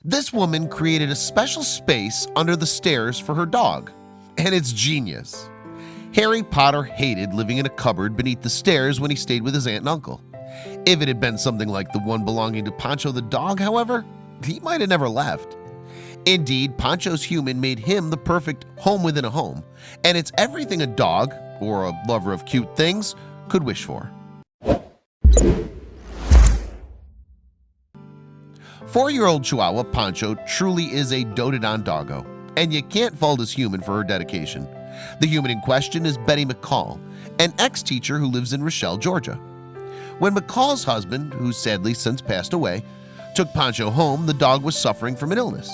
This woman created a special space under the stairs for her dog, and it's genius. Harry Potter hated living in a cupboard beneath the stairs when he stayed with his aunt and uncle. If it had been something like the one belonging to Poncho the dog, however, he might have never left. Indeed, Poncho's human made him the perfect home within a home, and it's everything a dog, or a lover of cute things, could wish for. 4-year-old Chihuahua Poncho truly is a doted-on doggo, and you can't fault his human for her dedication. The human in question is Betty McCall, an ex-teacher who lives in Rochelle, Georgia. When McCall's husband, who sadly since passed away, took Poncho home, the dog was suffering from an illness.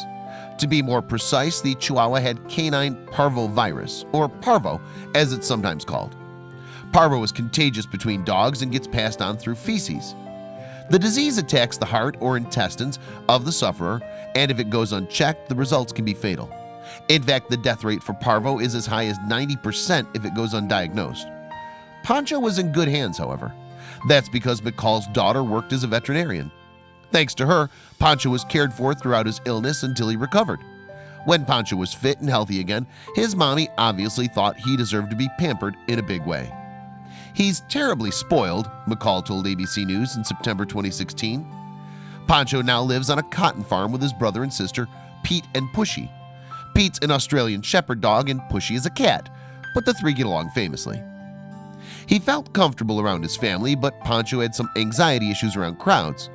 To be more precise, the Chihuahua had canine parvovirus, or parvo as it's sometimes called. Parvo is contagious between dogs and gets passed on through feces. The disease attacks the heart or intestines of the sufferer, and if it goes unchecked, the results can be fatal. In fact, the death rate for parvo is as high as 90% if it goes undiagnosed. Poncho was in good hands, however. That's because McCall's daughter worked as a veterinarian. Thanks to her, Poncho was cared for throughout his illness until he recovered. When Poncho was fit and healthy again, his mommy obviously thought he deserved to be pampered in a big way. "He's terribly spoiled," McCall told ABC News in September 2016. Poncho now lives on a cotton farm with his brother and sister, Pete and Pushy. Pete's an Australian shepherd dog and Pushy is a cat, but the three get along famously. He felt comfortable around his family, but Poncho had some anxiety issues around crowds.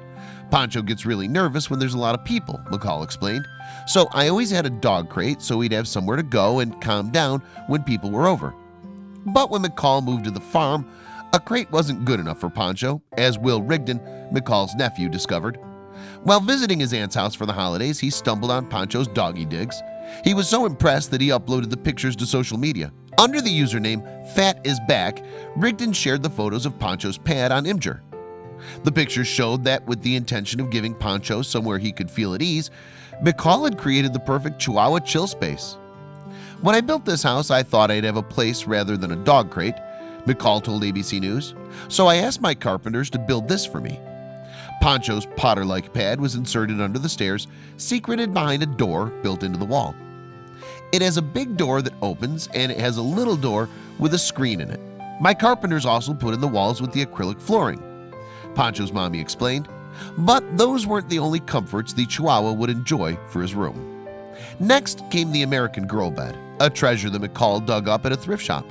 "Poncho gets really nervous when there's a lot of people," McCall explained. "So I always had a dog crate so he'd have somewhere to go and calm down when people were over." But when McCall moved to the farm, a crate wasn't good enough for Poncho, as Will Rigdon, McCall's nephew, discovered. While visiting his aunt's house for the holidays, he stumbled on Poncho's doggy digs. He was so impressed that he uploaded the pictures to social media. Under the username FatIsBack, Rigdon shared the photos of Poncho's pad on Imgur. The pictures showed that with the intention of giving Poncho somewhere he could feel at ease, McCall had created the perfect Chihuahua chill space. "When I built this house, I thought I'd have a place rather than a dog crate," McCall told ABC News. "So I asked my carpenters to build this for me." Poncho's Potter-like pad was inserted under the stairs, secreted behind a door built into the wall. It has a big door that opens, and it has a little door with a screen in it. "My carpenters also put in the walls with the acrylic flooring," Poncho's mommy explained. But those weren't the only comforts the Chihuahua would enjoy for his room. Next came the American Girl bed, a treasure that McCall dug up at a thrift shop.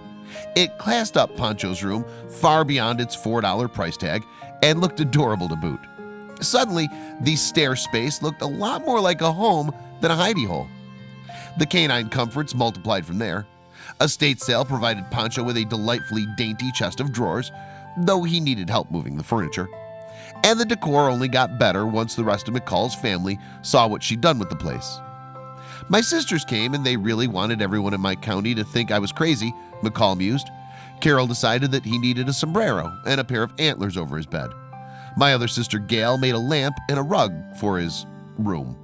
It classed up Poncho's room far beyond its $4 price tag and looked adorable to boot. Suddenly, the stair space looked a lot more like a home than a hidey hole. The canine comforts multiplied from there. A estate sale provided Poncho with a delightfully dainty chest of drawers, though he needed help moving the furniture. And the decor only got better once the rest of McCall's family saw what she'd done with the place. "My sisters came and they really wanted everyone in my county to think I was crazy," McCall mused. "Carol decided that he needed a sombrero and a pair of antlers over his bed. My other sister Gail made a lamp and a rug for his room."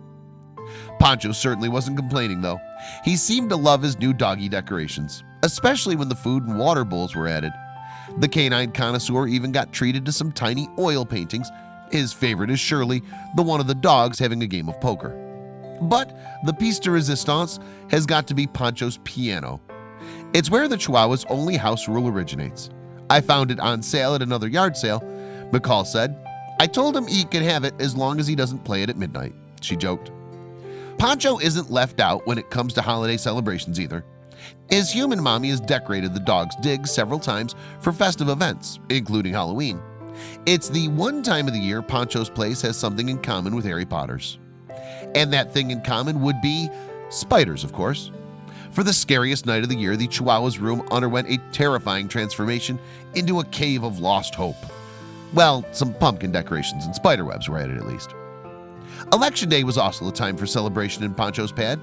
Poncho certainly wasn't complaining though. He seemed to love his new doggy decorations, especially when the food and water bowls were added. The canine connoisseur even got treated to some tiny oil paintings. His favorite is surely the one of the dogs having a game of poker. But the piece de resistance has got to be Poncho's piano. It's where the Chihuahua's only house rule originates. "I found it on sale at another yard sale," McCall said. "I told him he could have it as long as he doesn't play it at midnight," she joked. Poncho isn't left out when it comes to holiday celebrations either. His human mommy has decorated the dog's dig several times for festive events, including Halloween. It's the one time of the year Poncho's place has something in common with Harry Potter's. And that thing in common would be spiders, of course. For the scariest night of the year, the Chihuahua's room underwent a terrifying transformation into a cave of lost hope. Well, some pumpkin decorations and spiderwebs were added at least. Election day was also a time for celebration in Poncho's pad.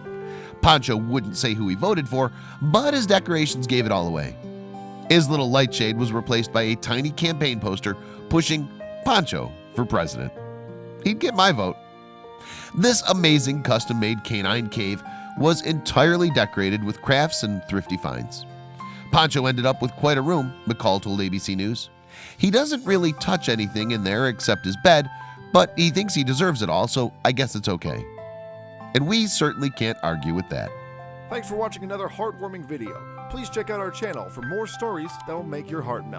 Poncho wouldn't say who he voted for, but his decorations gave it all away. His little light shade was replaced by a tiny campaign poster pushing Poncho for president. He'd get my vote. This amazing custom-made canine cave was entirely decorated with crafts and thrifty finds. Poncho ended up with quite a room, McCall told ABC News. He doesn't really touch anything in there except his bed, but he thinks he deserves it all, so I guess it's okay. and we certainly can't argue with that. Thanks for watching another heartwarming video. Please check out our channel for more stories that will make your heart melt.